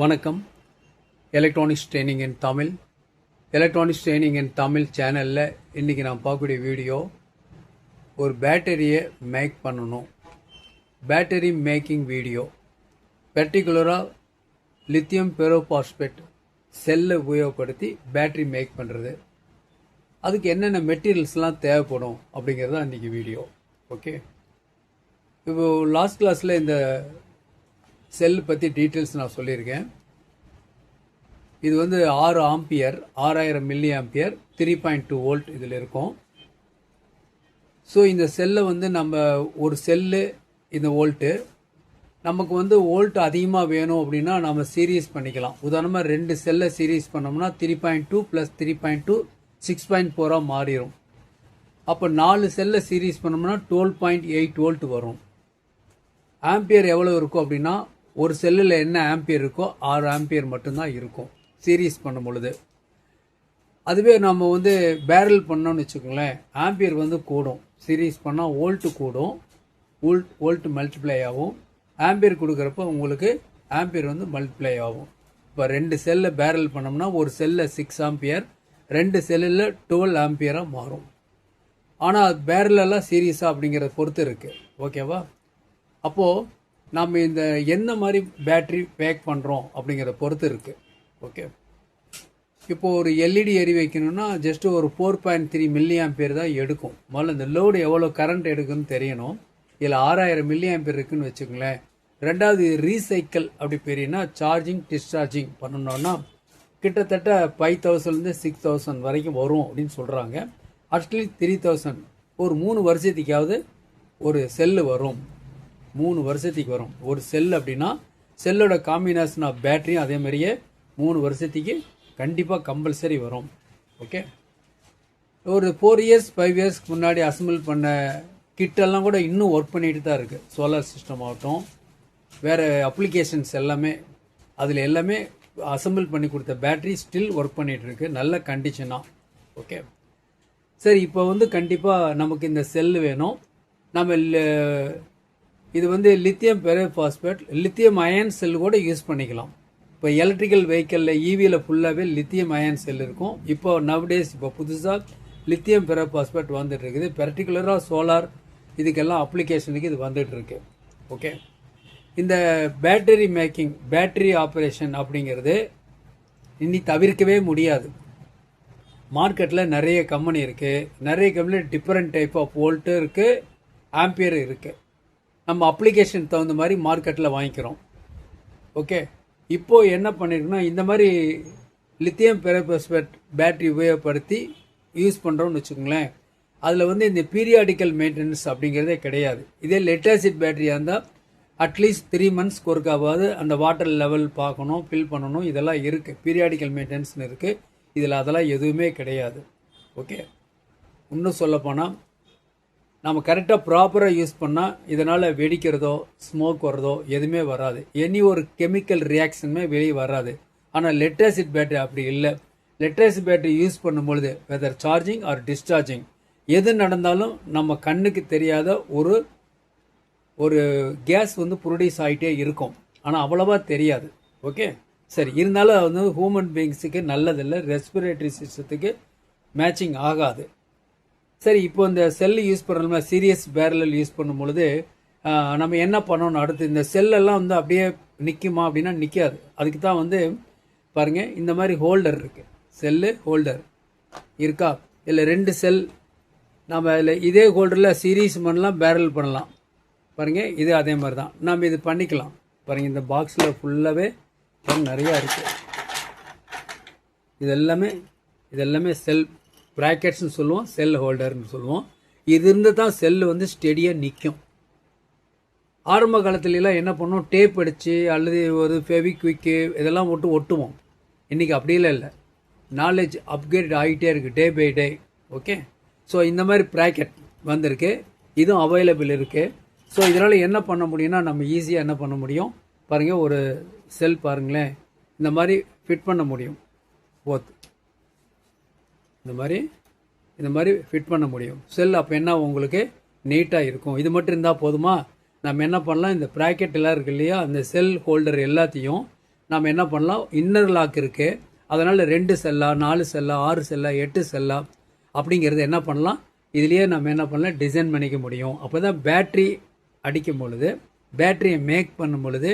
வணக்கம். Electronics training இன் தமிழ் சேனலில் இன்றைக்கி நான் பார்க்கக்கூடிய வீடியோ ஒரு பேட்டரியை மேக் பண்ணணும். பேட்டரி மேக்கிங் வீடியோ, பர்டிகுலராக லித்தியம் பெரோபாஸ்பேட் செல்லை உபயோகப்படுத்தி பேட்டரி மேக் பண்ணுறது, அதுக்கு என்னென்ன மெட்டீரியல்ஸ்லாம் தேவைப்படும் அப்படிங்கிறது தான் இன்றைக்கி வீடியோ. ஓகே, இப்போ லாஸ்ட் கிளாஸில் இந்த செல் பற்றி டீட்டெயில்ஸ் நான் சொல்லியிருக்கேன். இது வந்து 6 ஆம்பியர், 6000 மில்லி ஆம்பியர், 3.2 வோல்ட் இதில் இருக்கும். ஸோ இந்த செல்லை வந்து நம்ம ஒரு செல்லு இந்த வோல்ட்டு, நமக்கு வந்து வோல்ட் அதிகமாக வேணும் அப்படின்னா நம்ம சீரீஸ் பண்ணிக்கலாம். உதாரணமாக 2 செல்லை சீரீஸ் பண்ணோம்னா 3.2 + 3.2 6.4 மாறிடும். அப்போ 4 செல்லை சீரீஸ் பண்ணோம்னா 12.8 வோல்ட் வரும். ஆம்பியர் எவ்வளோ இருக்கும் அப்படின்னா, ஒரு செல்லில் என்ன ஆம்பியர் இருக்கோ 6 ஆம்பியர் மட்டும்தான் இருக்கும் சீரீஸ் பண்ணும் பொழுது. அதுவே நம்ம வந்து பேரல் பண்ணோம்னு வச்சுக்கோங்களேன், ஆம்பியர் வந்து கூடும். சீரீஸ் பண்ணால் வோல்ட்டு கூடும், வோல்ட் மல்டிப்ளை ஆகும். ஆம்பியர் கொடுக்குறப்ப உங்களுக்கு ஆம்பியர் வந்து மல்டிப்ளை ஆகும். இப்போ 2 செல்லை பேரல் பண்ணோம்னா ஒரு செல்லில் 6 ஆம்பியர், 2 செல்லில் 12 ஆம்பியராக மாறும். ஆனால் பேரலெல்லாம் சீரீஸாக அப்படிங்கிறத பொறுத்து இருக்குது. ஓகேவா? அப்போது நம்ம இந்த எந்த மாதிரி பேட்ரி பேக் பண்ணுறோம் அப்படிங்கிறத பொறுத்து இருக்குது. ஓகே, இப்போது ஒரு எல்இடி எரி வைக்கணும்னா ஜஸ்ட்டு ஒரு 4.3 மில்லி ஆம்பியர் தான் எடுக்கும். முதல்ல இந்த லோடு எவ்வளோ கரண்ட் எடுக்குன்னு தெரியணும். இதில் 6000 மில்லி ஆம்பியர் இருக்குன்னு வச்சுக்கோங்களேன். ரெண்டாவது ரீசைக்கிள் அப்படி பெரியனா சார்ஜிங் டிஸ்சார்ஜிங் பண்ணணும்னா கிட்டத்தட்ட 5000லேருந்து 6000 வரைக்கும் வரும் அப்படின்னு சொல்கிறாங்க. அட்லீஸ்ட் 3000 ஒரு 3 வருஷத்துக்காவது ஒரு செல்லு வரும். 3 வருஷத்துக்கு வரும் ஒரு செல். அப்படின்னா செல்லோட காம்பினேஷன் ஆஃப் பேட்டரியும் அதே மாதிரியே 3 வருஷத்துக்கு கண்டிப்பாக கம்பல்சரி வரும். ஓகே, ஒரு 4 இயர்ஸ் 5 இயர்ஸ்க்கு முன்னாடி அசம்பிள் பண்ண கிட்டெல்லாம் கூட இன்னும் ஒர்க் பண்ணிட்டு தான் இருக்குது. சோலார் சிஸ்டம் ஆகட்டும், வேறு அப்ளிகேஷன்ஸ் எல்லாமே, அதில் எல்லாமே அசம்பிள் பண்ணி கொடுத்த பேட்டரி ஸ்டில் ஒர்க் பண்ணிகிட்டு இருக்கு, நல்ல கண்டிஷனாக. ஓகே, சரி, இப்போ வந்து கண்டிப்பாக நமக்கு இந்த செல்லு வேணும். நம்ம இது வந்து லித்தியம் பெரோபாஸ்பேட், லித்தியம் அயன் செல் கூட யூஸ் பண்ணிக்கலாம். இப்போ எலக்ட்ரிக்கல் வெஹிக்கிளில் ஈவியில் ஃபுல்லாகவே லித்தியம் அயன் செல் இருக்கும். இப்போ நவ்டேஸ் இப்போ புதுசாக லித்தியம் பெரோபாஸ்பேட் வந்துட்டு இருக்குது. பர்டிகுலராக சோலார் இதுக்கெல்லாம் அப்ளிகேஷனுக்கு இது வந்துட்டு இருக்கு. ஓகே, இந்த பேட்டரி மேக்கிங், பேட்டரி ஆப்ரேஷன் அப்படிங்கிறது இனி தவிர்க்கவே முடியாது. மார்க்கெட்டில் நிறைய கம்பெனி இருக்குது. நிறைய கம்பெனியில் டிஃப்ரெண்ட் டைப் ஆஃப் வோல்ட்டு இருக்குது, ஆம்பியர் இருக்குது. நம்ம அப்ளிகேஷன் தகுந்த மாதிரி மார்க்கெட்டில் வாங்கிக்கிறோம். ஓகே, இப்போது என்ன பண்ணியிருக்குன்னா, இந்த மாதிரி லித்தியம் பெரோபாஸ்பேட் பேட்டரி உபயோகப்படுத்தி யூஸ் பண்ணுறோம்னு வச்சுக்கோங்களேன். அதில் வந்து இந்த பீரியாடிக்கல் மெயின்டெனன்ஸ் அப்படிங்கிறதே கிடையாது. இதே லெட் ஆசிட் பேட்டரியாக இருந்தால் அட்லீஸ்ட் 3 மந்த்ஸ்க்கு ஒருக்காவது அந்த வாட்டர் லெவல் பார்க்கணும், ஃபில் பண்ணணும், இதெல்லாம் இருக்குது. பீரியாடிக்கல் மெயின்டெனன்ஸ்னு இருக்குது. இதில் அதெல்லாம் எதுவுமே கிடையாது. ஓகே, இன்னும் சொல்லப்போனால் நம்ம கரெக்டாக ப்ராப்பராக யூஸ் பண்ணால் இதனால் வெடிக்கிறதோ ஸ்மோக் வர்றதோ எதுவுமே வராது. எனி ஒரு கெமிக்கல் ரியாக்ஷனுமே வெளியே வராது. ஆனால் லெட் ஆசிட் பேட்டரி அப்படி இல்லை. லெட் ஆசிட் பேட்டரி யூஸ் பண்ணும்பொழுது வெதர் சார்ஜிங் ஆர் டிஸ்சார்ஜிங் எது நடந்தாலும் நம்ம கண்ணுக்கு தெரியாத ஒரு கேஸ் வந்து ப்ரொடியூஸ் ஆகிட்டே இருக்கும். ஆனால் அவ்வளவா தெரியாது. ஓகே, சரி, இருந்தாலும் அது வந்து ஹியூமன் பீயிங்ஸுக்கு நல்லதில்லை, ரெஸ்பிரேட்டரி சிஸ்டத்துக்கு மேட்சிங் ஆகாது. சரி, இப்போ இந்த செல் யூஸ் பண்ணுறோம்னா சீரியஸ் பேரல் யூஸ் பண்ணும் பொழுது நம்ம என்ன பண்ணணும், அடுத்து இந்த செல்லெல்லாம் வந்து அப்படியே நிற்குமா அப்படின்னா நிற்காது. அதுக்கு தான் வந்து பாருங்கள், இந்த மாதிரி ஹோல்டர் இருக்குது, செல்லு ஹோல்டர் இருக்கா. இதில் 2 செல் நம்ம இதில் இதே ஹோல்டரில் சீரீஸ் பண்ணலாம், பேரல் பண்ணலாம். பாருங்கள், இது அதே மாதிரி தான் நம்ம இது பண்ணிக்கலாம். பாருங்கள், இந்த பாக்ஸில் ஃபுல்லாகவே நிறையா இருக்குது. இதெல்லாமே செல் ப்ராக்கெட்ஸ்னு சொல்லுவோம், செல் ஹோல்டர்னு சொல்லுவோம். இது இருந்து தான் செல் வந்து ஸ்டெடியாக நிற்கும். ஆரம்ப காலத்துலலாம் என்ன பண்ணுவோம், டேப் அடித்து அல்லது ஒரு ஃபெவிக்விக்கு இதெல்லாம் போட்டு ஒட்டுவோம். இன்றைக்கி அப்படிலாம் இல்லை. நாலேஜ் அப்கிரேட் ஆகிட்டே இருக்குது day by day. Okay, so இந்த மாதிரி ப்ராக்கெட் வந்திருக்கு, இதுவும் அவைலபிள் இருக்குது. ஸோ இதனால் என்ன பண்ண முடியும்னா, நம்ம ஈஸியாக என்ன பண்ண முடியும், பாருங்கள், ஒரு செல் பாருங்களேன், இந்த மாதிரி ஃபிட் பண்ண முடியும். போத் இந்த மாதிரி ஃபிட் பண்ண முடியும் செல். அப்போ என்ன உங்களுக்கு நீட்டாக இருக்கும். இது மட்டும் இருந்தால் போதுமா? நம்ம என்ன பண்ணலாம், இந்த ப்ராக்கெட் எல்லாம் இருக்கு இல்லையா, அந்த செல் ஹோல்டர் எல்லாத்தையும் நாம் என்ன பண்ணலாம், இன்னர் லாக் இருக்குது, அதனால் 2 செல்லா 4 செல்லா 6 செல்லா 8 செல்லா அப்படிங்கிறது என்ன பண்ணலாம், இதுலேயே நம்ம என்ன பண்ணலாம், டிசைன் பண்ணிக்க முடியும். அப்போ தான் பேட்ரி அடிக்கும் பொழுது, பேட்டரியை மேக் பண்ணும் பொழுது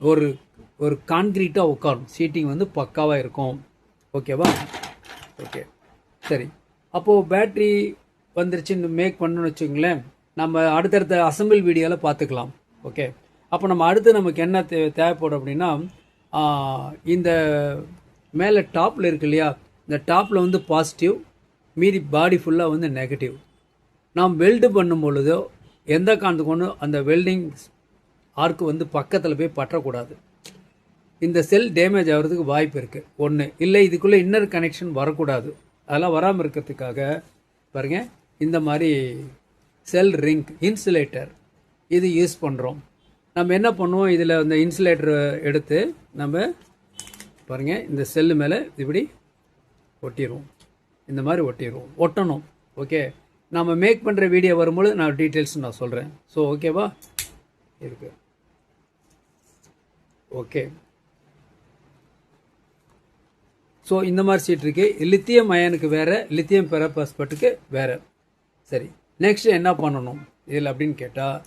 ஒரு ஒரு கான்க்ரீட்டாக உட்காரும், சீட்டிங் வந்து பக்காவாக இருக்கும். ஓகேவா? ஓகே, சரி. அப்போது பேட்ரி வந்துருச்சுன்னு மேக் பண்ணணும்னு வச்சுங்களேன், நம்ம அடுத்தடுத்த அசம்பிள் வீடியோவில் பார்த்துக்கலாம். ஓகே, அப்போ நம்ம அடுத்து நமக்கு என்ன தேவைப்படும் அப்படின்னா, இந்த மேலே டாப்பில் இருக்கு இல்லையா, இந்த டாப்பில் வந்து பாசிட்டிவ், மீதி பாடி ஃபுல்லாக வந்து நெகட்டிவ். நாம் வெல்டு பண்ணும் பொழுதோ எந்த காரணத்துக்கு ஒன்று அந்த வெல்டிங் ஆர்க்கு வந்து பக்கத்தில் போய் பற்றக்கூடாது. இந்த செல் டேமேஜ் ஆகிறதுக்கு வாய்ப்பு இருக்குது. ஒன்று இல்லை, இதுக்குள்ளே இன்னர் கனெக்ஷன் வரக்கூடாது. அதெல்லாம் வராமல் இருக்கிறதுக்காக பாருங்கள், இந்த மாதிரி செல் ரிங் இன்சுலேட்டர் இது யூஸ் பண்ணுறோம். நம்ம என்ன பண்ணுவோம், இதில் இந்த இன்சுலேட்டர் எடுத்து நம்ம பாருங்கள் இந்த செல்லு மேலே இப்படி ஒட்டிடுவோம், இந்த மாதிரி ஒட்டணும். ஓகே, நம்ம மேக் பண்ணுற வீடியோ வரும்போது நான் டீட்டெயில்ஸ் நான் சொல்கிறேன். ஸோ ஓகேவா இருக்கு. ஓகே, ஸோ இந்த மாதிரி சீட் இருக்குது. லித்தியம் அயனுக்கு வேறு, லித்தியம் பெரோபாஸ்பேட்டுக்கு வேறு. சரி, நெக்ஸ்ட் என்ன பண்ணணும் இதில் அப்படின்னு கேட்டால்,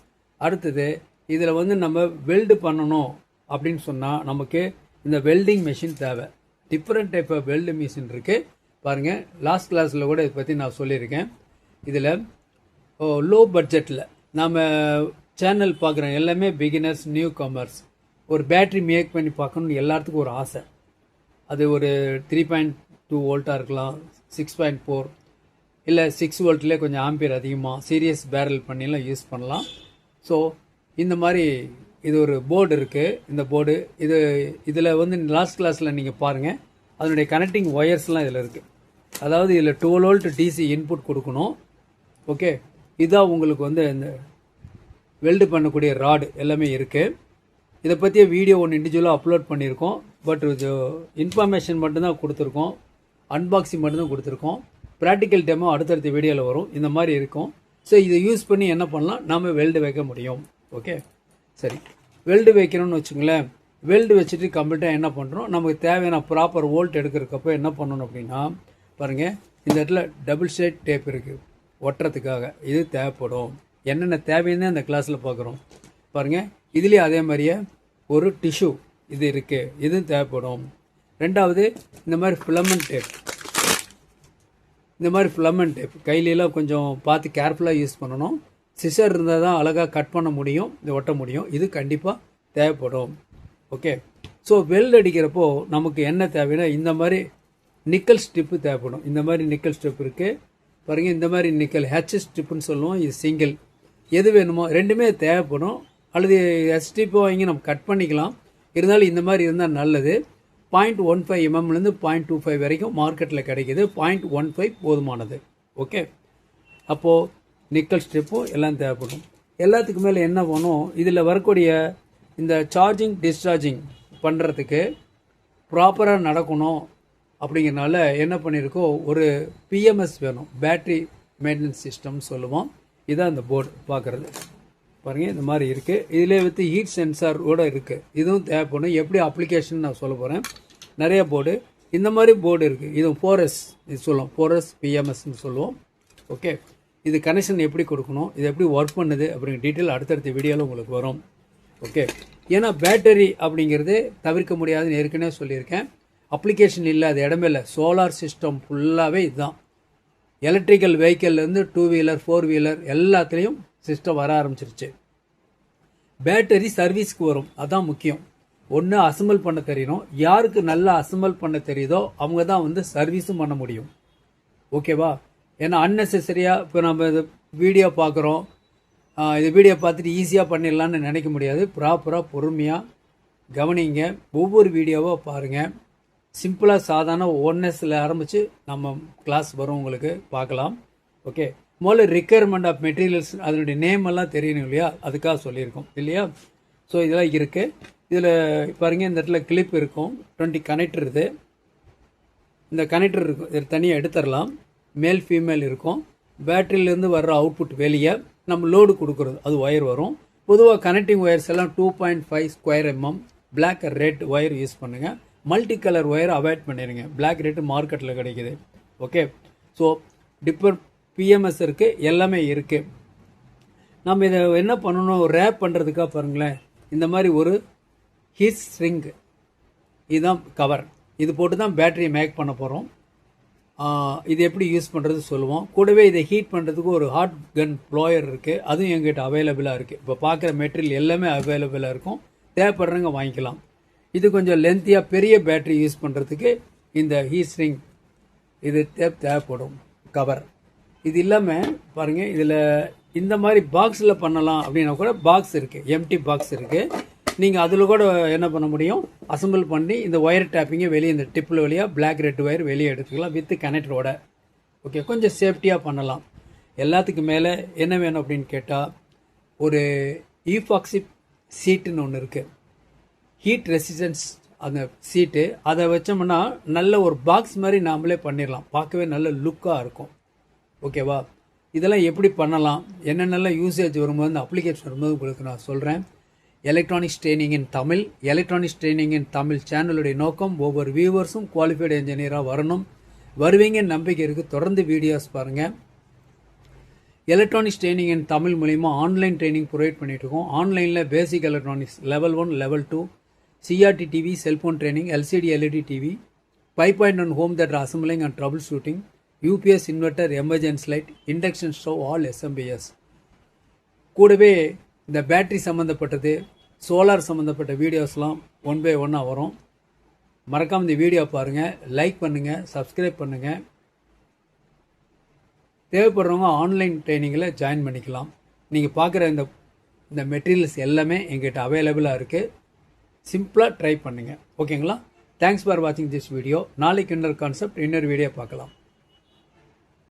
அடுத்தது இதில் வந்து நம்ம வெல்டு பண்ணணும் அப்படின்னு சொன்னால் நமக்கு இந்த வெல்டிங் மிஷின் தேவை. Different type of weld machine இருக்குது பாருங்கள். லாஸ்ட் கிளாஸில் கூட இதை பற்றி நான் சொல்லியிருக்கேன். இதில் லோ பட்ஜெட்டில் நம்ம சேனல் பார்க்குறோம் எல்லாமே பிகினர்ஸ், நியூ கமர்ஸ். ஒரு பேட்ரி மேக் பண்ணி பார்க்கணுன்னு எல்லாத்துக்கும் ஒரு ஆசை. அது ஒரு 3.2 வோல்ட்டாக இருக்கலாம், 6.4 இல்லை 6 வோல்ட்லேயே கொஞ்சம் ஆம்பியர் அதிகமாக சீரியஸ் பேரல் பண்ணிலாம் யூஸ் பண்ணலாம். ஸோ இந்த மாதிரி இது ஒரு போர்டு இருக்குது. இந்த போர்டு இதில் வந்து லாஸ்ட் கிளாஸில் நீங்கள் பாருங்கள், அதனுடைய கனெக்டிங் ஒயர்ஸ்லாம் இதில் இருக்குது. அதாவது இதில் 12 வோல்ட் டிசி இன்புட் கொடுக்கணும். ஓகே, இதான் உங்களுக்கு வந்து இந்த வெல்டு பண்ணக்கூடிய ராடு எல்லாமே இருக்குது. இதை பற்றிய வீடியோ ஒன்று இண்டிவிஜுவலாக அப்லோட் பண்ணியிருக்கோம். பட் இது இன்ஃபர்மேஷன் மட்டும்தான் கொடுத்துருக்கோம், அன்பாக்சிங் மட்டும்தான் கொடுத்துருக்கோம். ப்ராக்டிக்கல் டெமோ அடுத்தடுத்த வீடியோவில் வரும். இந்த மாதிரி இருக்கும். ஸோ இதை யூஸ் பண்ணி என்ன பண்ணலாம், நம்ம வெல்டு வைக்க முடியும். ஓகே, சரி. வெல்டு வைக்கணும்னு வச்சுங்களேன், வெல்டு வச்சுட்டு கம்ப்ளீட்டாக என்ன பண்ணுறோம், நமக்கு தேவையான ப்ராப்பர் வோல்ட் எடுக்கிறக்கப்போ என்ன பண்ணணும் அப்படின்னா பாருங்கள், இந்த இடத்துல டபுள் ஷேட் டேப் இருக்குது ஒட்டுறதுக்காக. இது தேவைப்படும். என்னென்ன தேவைன்னு அந்த கிளாஸில் பார்க்குறோம் பாருங்கள். இதுலேயே அதே மாதிரியே ஒரு டிஷ்யூ இது இருக்குது, இதுவும் தேவைப்படும். ரெண்டாவது இந்த மாதிரி ஃபிலமெண்ட் டேப். இந்த மாதிரி ஃபிலமெண்ட் டேப் கையிலெல்லாம் கொஞ்சம் பார்த்து கேர்ஃபுல்லாக யூஸ் பண்ணணும். சிசர் இருந்தால் தான் அழகாக கட் பண்ண முடியும், இது ஒட்ட முடியும். இது கண்டிப்பாக தேவைப்படும். ஓகே, ஸோ வெல்டு அடிக்கிறப்போ நமக்கு என்ன தேவைன்னா இந்த மாதிரி நிக்கல் ஸ்ட்ரிப்பு தேவைப்படும். இந்த மாதிரி நிக்கல் ஸ்ட்ரிப் இருக்குது பாருங்கள். இந்த மாதிரி நிக்கல் ஹெச் ஸ்ட்ரிப்புன்னு சொல்லுவோம், இது சிங்கிள். எது வேணுமோ ரெண்டுமே தேவைப்படும். அல்லது ஹெச் ஸ்ட்ரிப்போ வாங்கி நம்ம கட் பண்ணிக்கலாம். இருந்தாலும் இந்த மாதிரி இருந்தால் நல்லது. 0.15 mmலேருந்து 0.25 வரைக்கும் மார்க்கெட்டில் கிடைக்கிது. 0.15 போதுமானது. ஓகே, அப்போது நிக்கல் ஸ்ட்ரிப்பும் எல்லாம் தேவைப்படும். எல்லாத்துக்கு மேலே என்ன பண்ணும், இதில் வரக்கூடிய இந்த சார்ஜிங் டிஸ்சார்ஜிங் பண்ணுறதுக்கு ப்ராப்பராக நடக்கணும். அப்படிங்கிறனால என்ன பண்ணியிருக்கோம், ஒரு பிஎம்எஸ் வேணும், பேட்ரி மெயின்டெனன்ஸ் சிஸ்டம் சொல்லுவோம். இதான் இந்த போர்டு பார்க்குறது பாருங்கள். இந்த மாதிரி இருக்குது. இதிலே வித் ஹீட் சென்சாரோடு இருக்குது. இதுவும் தேவைப்படும். எப்படி அப்ளிகேஷன் நான் சொல்ல போகிறேன். நிறைய போர்டு இந்த மாதிரி போர்டு இருக்குது. இது 4S இது சொல்லுவோம், 4S பிஎம்எஸ்ன்னு சொல்லுவோம். ஓகே, இது கனெக்ஷன் எப்படி கொடுக்கணும், இது எப்படி ஒர்க் பண்ணுது அப்படிங்கிற டீட்டெயில் அடுத்தடுத்த வீடியோவில் உங்களுக்கு வரும். ஓகே, ஏன்னா பேட்டரி அப்படிங்கிறது தவிர்க்க முடியாதுன்னு ஏற்கனவே சொல்லியிருக்கேன். அப்ளிகேஷன் இல்லாத இடமே இல்லை. சோலார் சிஸ்டம் ஃபுல்லாகவே இதுதான். எலக்ட்ரிக்கல் வெஹிக்கிள்லேருந்து 2 வீலர் 4 வீலர் எல்லாத்துலேயும் சிஸ்டம் வர ஆரம்பிச்சிருச்சு. பேட்டரி சர்வீஸ்க்கு வரும், அதான் முக்கியம். ஒன்று அசம்பிள் பண்ண தெரியணும். யாருக்கு நல்லா அசம்பிள் பண்ண தெரியுதோ அவங்க தான் வந்து சர்வீஸும் பண்ண முடியும். ஓகேவா? ஏன்னா அன்னெசரியாக இப்போ நம்ம இது வீடியோ பார்க்குறோம், இது வீடியோ பார்த்துட்டு ஈஸியாக பண்ணிடலான்னு நினைக்க முடியாது. ப்ராப்பராக பொறுமையாக கவனிங்க. ஒவ்வொரு வீடியோவாக பாருங்கள். சிம்பிளாக சாதாரண 1Sல ஆரம்பித்து நம்ம கிளாஸ் வரும், உங்களுக்கு பார்க்கலாம். ஓகே, முதல்ல ரிக்குயர்மெண்ட் ஆஃப் மெட்டீரியல்ஸ் அதனுடைய நேம் எல்லாம் தெரியணும் இல்லையா, அதுக்காக சொல்லியிருக்கோம் இல்லையா. ஸோ இதெல்லாம் இருக்குது. இதில் பாருங்கள், இந்த இடத்துல கிளிப் இருக்கும், 20 கனெக்டர் இது. இந்த கனெக்டர் இருக்கும், இதில் தனியாக எடுத்துடலாம். மேல் ஃபீமேல் இருக்கும். பேட்டரியிலேருந்து வர்ற அவுட்புட் வெளியே நம்ம லோடு கொடுக்குறது, அது ஒயர் வரும். பொதுவாக கனெக்டிங் ஒயர்ஸ் எல்லாம் 2.5 square mm Black red wire use பண்ணுங்கள். மல்டி கலர் ஒயர் அவாய்ட் பண்ணிடுங்க. Black ரெட் மார்க்கெட்டில் கிடைக்குது. ஓகே, ஸோ டிஃபர் பிஎம்எஸ் இருக்குது, எல்லாமே இருக்குது. நம்ம இதை என்ன பண்ணணும், ரேப் பண்ணுறதுக்காக பாருங்களேன், இந்த மாதிரி ஒரு ஹீட் ஸ்ட்ரிங், இதுதான் கவர், இது போட்டு தான் பேட்டரியை மேக் பண்ண போகிறோம். இது எப்படி யூஸ் பண்ணுறது சொல்லுவோம். கூடவே இதை ஹீட் பண்ணுறதுக்கு ஒரு ஹாட் கன் ப்ளோயர் இருக்குது, அதுவும் எங்கிட்ட அவைலபிளாக இருக்குது. இப்போ பார்க்குற மெட்டீரியல் எல்லாமே அவைலபிளாக இருக்கும், தேவைப்படுறவங்க வாங்கிக்கலாம். இது கொஞ்சம் லென்த்தியாக பெரிய பேட்டரி யூஸ் பண்ணுறதுக்கு இந்த ஹீட் ஸ்ட்ரிங் இது தேவைப்படும் கவர். இது இல்லாமல் பாருங்கள், இதில் இந்த மாதிரி பாக்ஸில் பண்ணலாம் அப்படின்னா கூட பாக்ஸ் இருக்குது, எம்டி பாக்ஸ் இருக்குது. நீங்கள் அதில் கூட என்ன பண்ண முடியும், அசம்பிள் பண்ணி இந்த ஒயர் டேப்பிங்கை வெளியே இந்த டிப்பில் வழியாக Black ரெட் ஒயர் வெளியே எடுத்துக்கலாம் வித் கனெக்டரோட. ஓகே, கொஞ்சம் சேஃப்டியாக பண்ணலாம். எல்லாத்துக்கு மேலே என்ன வேணும் அப்படின்னு கேட்டால், ஒரு ஈபாக்சி சீட்டுன்னு ஒன்று இருக்குது, ஹீட் ரெசிஸ்டன்ஸ் அந்த சீட்டு. அதை வச்சோம்னா நல்ல ஒரு பாக்ஸ் மாதிரி நாமளே பண்ணிடலாம், பார்க்கவே நல்ல லுக்காக இருக்கும். ஓகேவா, இதெல்லாம் எப்படி பண்ணலாம், என்னென்னலாம் யூசேஜ் வரும்போது அந்த அப்ளிகேஷன் வரும்போது உங்களுக்கு நான் சொல்கிறேன். எலக்ட்ரானிக்ஸ் ட்ரைனிங் இன் தமிழ், எலக்ட்ரானிக்ஸ் ட்ரைனிங் இன் தமிழ் சேனலுடைய நோக்கம் ஒவ்வொரு வியூவர்ஸும் குவாலிஃபைடு என்ஜினியராக வரணும். வருவீங்கன்னு நம்பிக்கை இருக்குது. தொடர்ந்து வீடியோஸ் பாருங்கள். எலக்ட்ரானிக்ஸ் ட்ரைனிங் இன் தமிழ் மூலிமா ஆன்லைன் ட்ரைனிங் ப்ரொவைட் பண்ணிட்டு இருக்கோம். ஆன்லைனில் basic electronics level 1, level 2, CRT TV, cellphone training, LCD LED TV, 5.1 home theatre assembling and troubleshooting, UPS inverter, emergency light, induction stove, all SMPS. கூடவே இந்த battery சம்மந்தப்பட்டது, solar சம்மந்தப்பட்ட வீடியோஸ்லாம் 1 by 1 வரும். மறக்காமல் இந்த வீடியோ பாருங்கள், லைக் பண்ணுங்கள், சப்ஸ்கிரைப் பண்ணுங்கள். தேவைப்படுறவங்க ஆன்லைன் ட்ரைனிங்கில் ஜாயின் பண்ணிக்கலாம். நீங்கள் பார்க்குற இந்த மெட்டீரியல்ஸ் எல்லாமே எங்கிட்ட அவைலபிளாக இருக்குது. சிம்பிளாக ட்ரை பண்ணுங்கள். ஓகேங்களா? தேங்க்ஸ் ஃபார் வாட்சிங் திஸ் வீடியோ. நாளைக்கு இன்னொரு கான்செப்ட், இன்னொரு வீடியோ பார்க்கலாம்.